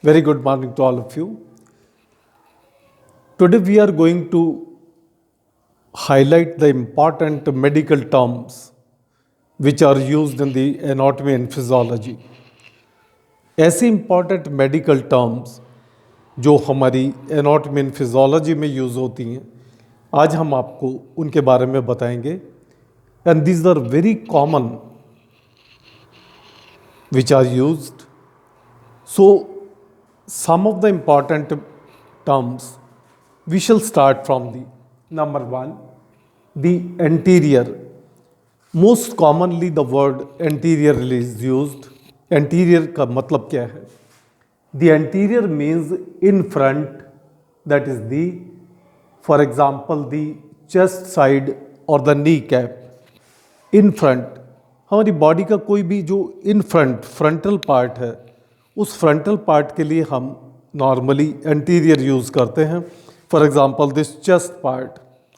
Very good morning to all of you. Today we are going to highlight the important medical terms which are used in the anatomy and physiology. ऐसे important medical terms जो हमारी anatomy and physiology में use होती हैं, आज हम आपको उनके बारे में बताएंगे. And these are very common which are used. So some of the important terms we shall start from the number one, the anterior. Most commonly the word anterior is used. Anterior का मतलब क्या है? The anterior means in front, that is the, for example, the chest side or the kneecap. In front, हमारी body का कोई भी जो इन frontal part है, उस फ्रंटल पार्ट के लिए हम नॉर्मली एंटीरियर यूज़ करते हैं. For example this chest part.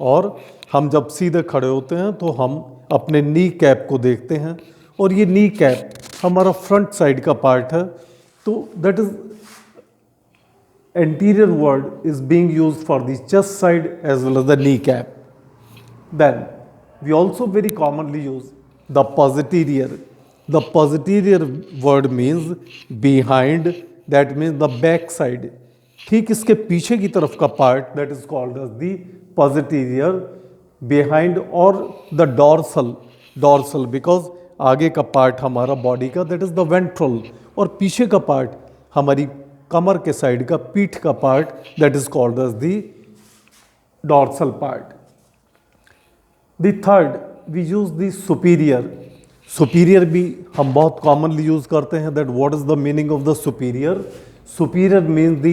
और हम जब सीधे खड़े होते हैं तो हम अपने नी कैप को देखते हैं, और ये नी कैप हमारा फ्रंट साइड का पार्ट है. तो that is anterior word is being used for the chest side as well as the knee cap. Then we also very commonly use the posterior. The posterior word means behind, that means the back side. ठीक इसके पीछे की तरफ का part, that is called as the posterior. Behind or the dorsal because आगे का part हमारा body का that is the ventral, और पीछे का पार्ट हमारी कमर के साइड का, पीठ का part, that is called as the dorsal part. The third, we use the superior. Superior भी हम बहुत कॉमनली यूज़ करते हैं. That what is the meaning of the superior? Superior means the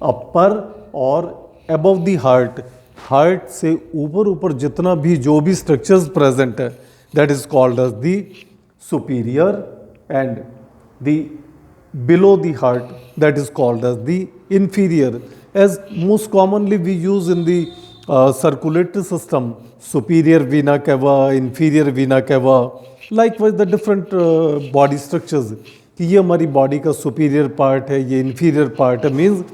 अपर और अबव द हार्ट. हार्ट से ऊपर जितना भी जो भी स्ट्रक्चर्स प्रेजेंट है, that is called as the superior. And the below the heart, that is called as the inferior. As most commonly we use in the circulatory system, superior vena cava, inferior vena cava. Likewise the different body structures, कि ये हमारी body का superior part है, ये inferior part है, means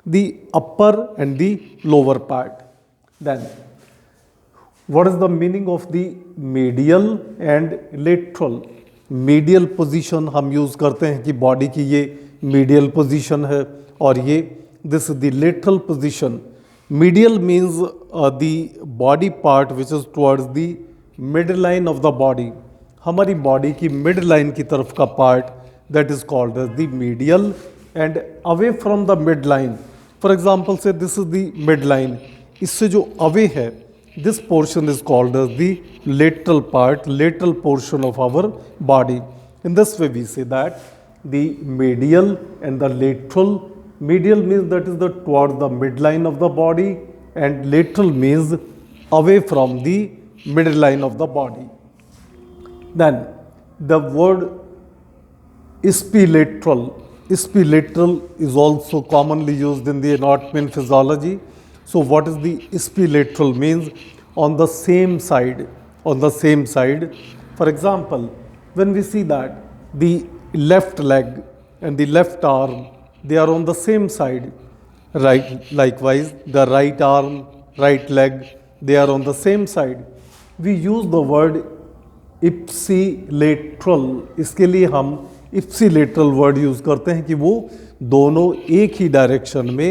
the upper and the lower part. Then what is the meaning of the medial and lateral? Medial position हम use करते हैं कि बॉडी की ये मीडियल पोजीशन है, और ये this is the lateral position. Medial means the body part which is towards the midline of the body. हमारी बॉडी की मिड लाइन की तरफ का part, that is called as the medial. And away from the midline, for example say this is the midline, इससे जो away है, this portion is called as the lateral part, lateral portion of our body. In this way we say that the medial and the lateral. Medial means that is the towards the midline of the body, and lateral means away from the midline of the body. Then the word ipsilateral. Ipsilateral is also commonly used in the anatomy and physiology. So what is the ipsilateral means? On the same side. On the same side. For example, when we see that the left leg and the left arm, they are on the same side. Right, likewise the right arm, right leg, they are on the same side. We use the word ipsilateral. इसके लिए हम ipsilateral word use करते हैं कि वो दोनों एक ही direction में,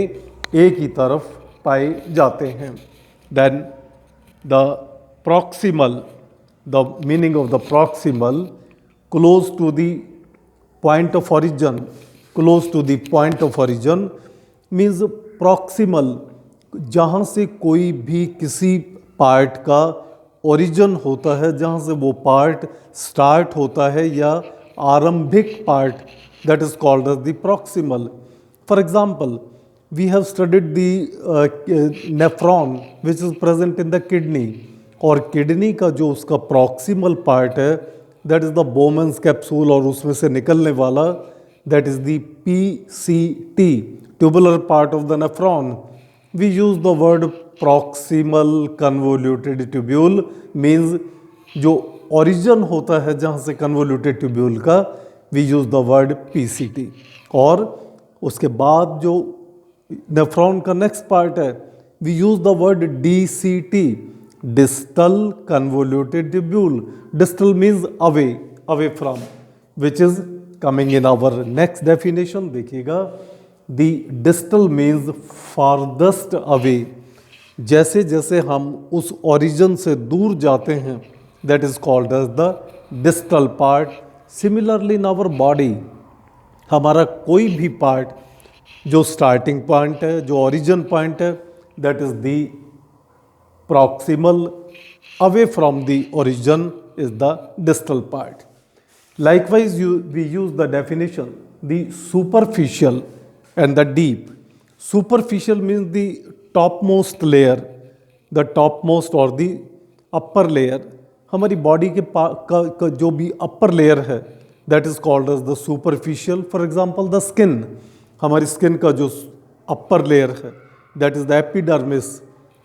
एक ही तरफ पाए जाते हैं. Then the proximal, the meaning of the proximal, close to the point of origin. Close to the point of origin means proximal, जहाँ से कोई भी किसी पार्ट का ओरिजिन होता है, जहाँ से वो पार्ट स्टार्ट होता है, या आरंभिक part, that is called as the proximal. For example we have studied the nephron which is present in the kidney, और किडनी का जो उसका प्रॉक्सिमल पार्ट है, that is the Bowman's capsule, और उसमें से निकलने वाला, that is the PCT, tubular part of the nephron. We use the word proximal convoluted tubule, means जो origin होता है जहाँ से convoluted tubule का, we use the word PCT. और उसके बाद जो नेफ्रॉन का नेक्स्ट पार्ट है, we use the word DCT, distal convoluted tubule. Distal means away, away from, which is coming in our next definition. देखिएगा, the distal means farthest away. जैसे जैसे हम उस ओरिजिन से दूर जाते हैं, that is called as the distal part. Similarly in our body, हमारा कोई भी पार्ट जो स्टार्टिंग पॉइंट है, जो ओरिजिन पॉइंट है, that is the proximal, away from the origin is the distal part. Likewise, we use the definition, the superficial and the deep. Superficial means the topmost layer, the topmost or the upper layer. हमारी body के जो भी upper layer है, that is called as the superficial. For example the skin, हमारी skin का जो upper layer है, that is the epidermis.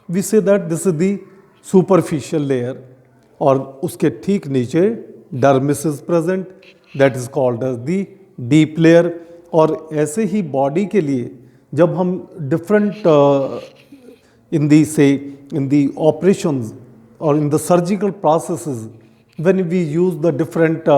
We say that this is the superficial layer. और उसके ठीक नीचे dermis is present, that is called as the deep layer. और ऐसे ही बॉडी के लिए जब हम डिफरेंट इन दी ऑपरेशंस और in the surgical processes, when we use the different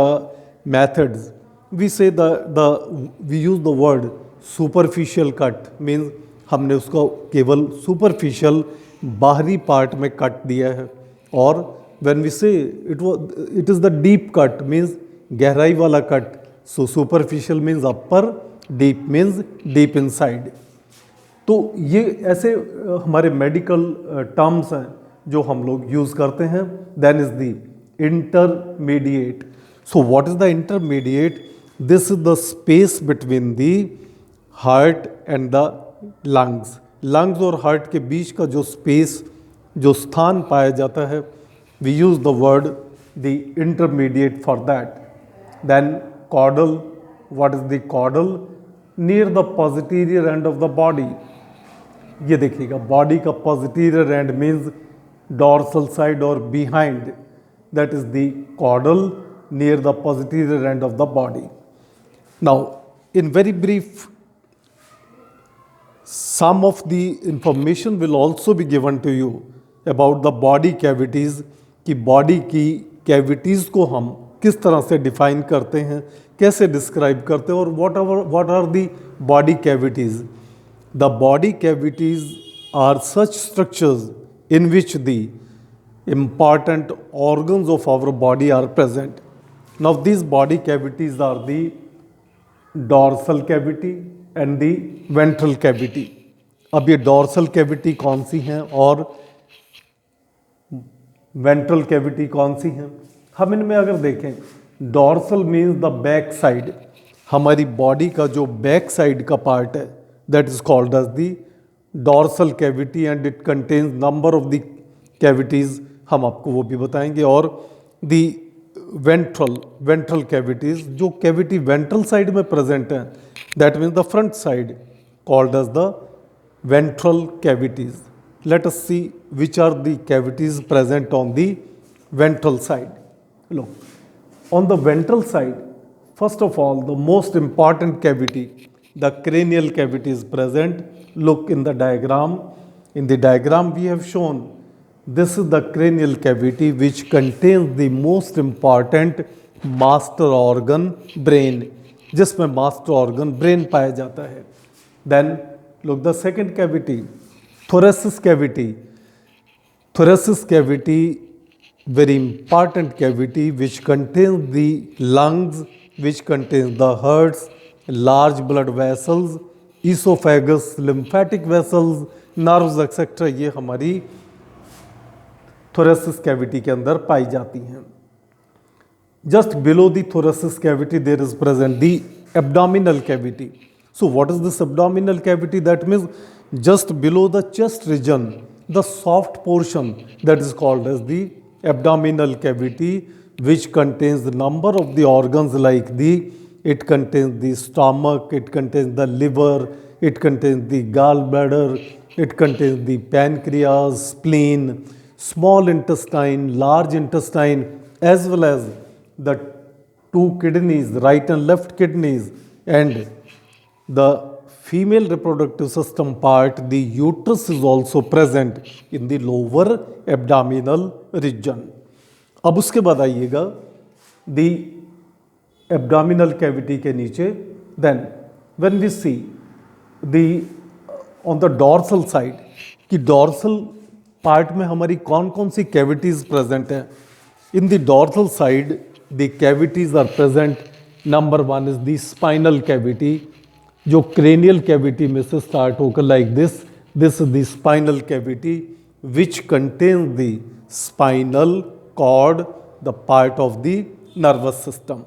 methods, we say we use the word superficial cut. Means हमने उसको केवल सुपरफिशियल बाहरी पार्ट में कट दिया है. और when we say it is the deep cut, means गहराई वाला cut. So superficial means upper, deep means deep inside. तो ये ऐसे हमारे मेडिकल टर्म्स हैं जो हम लोग यूज़ करते हैं. Then is the intermediate. So what is the intermediate? This is the space between the heart and the lungs. Lungs और हार्ट के बीच का जो स्पेस, जो स्थान पाया जाता है, we use the word the intermediate for that. Then caudal. What is the caudal? Near the posterior end of the body. ये देखिएगा, बॉडी का posterior end means dorsal side और behind, that is the caudal near the posterior end of the body. Now in very brief, some of the information will also be given to you about the body cavities, कि body की cavities को हम किस तरह से define करते हैं, कैसे डिस्क्राइब करते हैं, और what are the body cavities. The body cavities are such structures in which the important organs of our body are present. Now these body cavities are the dorsal cavity and the ventral cavity. अब ये dorsal cavity कौन सी हैं और ventral cavity कौन सी हैं? हम इनमें अगर देखें, dorsal means the back side. हमारी बॉडी का जो बैक साइड का पार्ट है, that is called as the dorsal cavity and it contains number of the cavities. हम आपको वो भी बताएंगे. और दी वेंट्रल कैविटीज़, जो कैविटी वेंट्रल साइड में प्रेजेंट हैं, that means the front side, called as the ventral cavities. Let us see which are the cavities present on the ventral side. Look, on the ventral side, first of all, the most important cavity, the cranial cavity is present. Look in the diagram. In the diagram we have shown, this is the cranial cavity which contains the most important master organ, brain, जिसमें master organ brain पाया जाता है. Then look the second cavity, thoracic cavity. Thoracic cavity, very important cavity which contains the lungs, which contains the hearts, large blood vessels, esophagus, lymphatic vessels, nerves etc. ये हमारी thoracic cavity के अंदर पाई जाती हैं. Just below the thoracic cavity there is present the abdominal cavity. So what is this abdominal cavity? That means just below the chest region, the soft portion, that is called as the abdominal cavity, which contains the number of the organs like it contains the stomach, it contains the liver, it contains the gallbladder, it contains the pancreas, spleen, small intestine, large intestine, as well as the two kidneys, right and left kidneys, and the female reproductive system part, the uterus is also present in the lower abdominal region. अब उसके बाद आइएगा the abdominal cavity के नीचे, then when we see the on the dorsal side कि dorsal part में हमारी कौन कौन सी cavities present हैं. In the dorsal side the cavities are present. Number one is the spinal cavity, जो cranial cavity में से start होकर like this is the spinal cavity which contains the spinal cord, the part of the nervous system.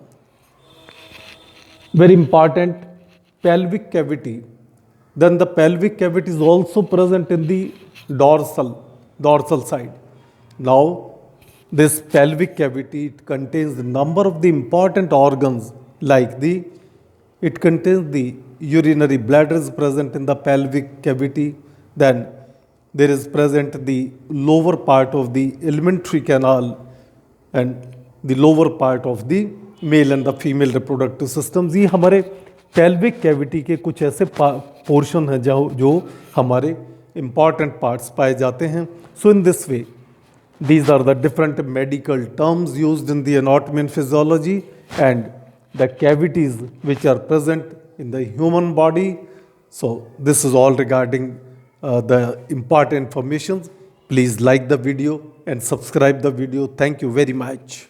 Very important, pelvic cavity. Then the pelvic cavity is also present in the dorsal side. Now this pelvic cavity, it contains the number of the important organs like it contains the urinary bladder is present in the pelvic cavity. Then there is present the lower part of the alimentary canal and the lower part of the male and the female reproductive systems. ये हमारे pelvic cavity के कुछ ऐसे portion हैं जो हमारे important parts पाए जाते हैं. So in this way, these are the different medical terms used in the anatomy and physiology and the cavities which are present in the human body. So this is all regarding the important information. Please like the video and subscribe the video. Thank you very much.